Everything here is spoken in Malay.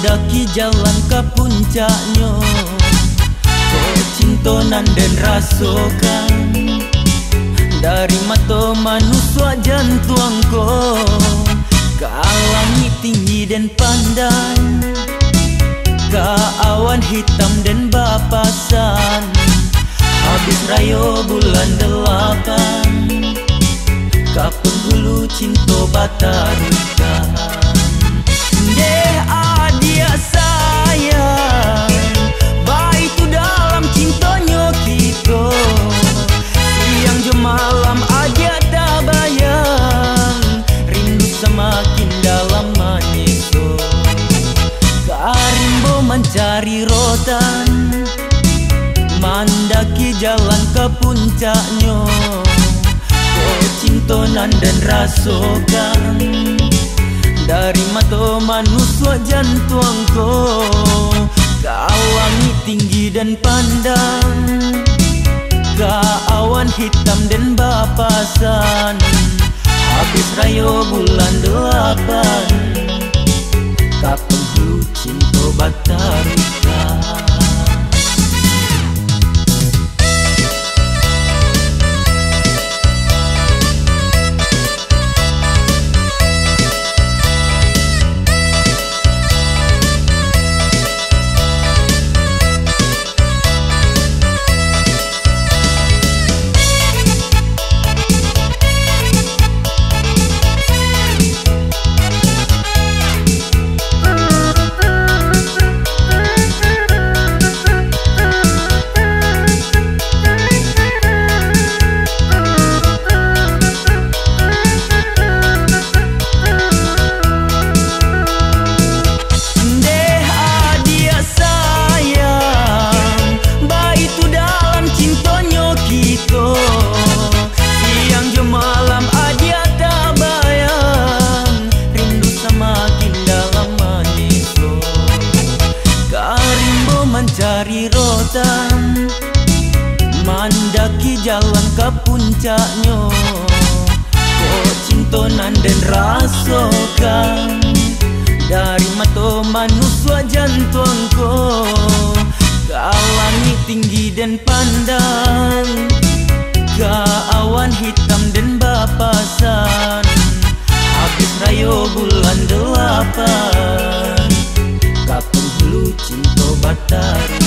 Mandaki jalan ke puncaknya, kau cintonan dan rasokan. Dari mata manusia jantung kau ke langit tinggi dan pandang, ke awan hitam dan bapasan. Habis rayo bulan 8, ke penghulu cinta batarukan. Deh adia sayang, baik tu dalam cintanya kita. Siang je malam aja tak bayang, rindu semakin dalam menyusul. Karimbo mencari rotan, mandaki jalan ke puncaknya, kau cintonan dan rasokan. Dari mata manusia jantung kau ke langit tinggi dan pandang, ke awan hitam dan bapasan. Habis rayo bulan 8, ke penghulu cinta batarukan. Mencari rotan, mandaki jalan ke puncaknya, kau cintonan dan rasokan. Dari mata manusia jantung kau ke langit tinggi dan pandang, ke awan hitam dan bapasan. Habis rayo bulan 8, ke penghulu cinta batarukan.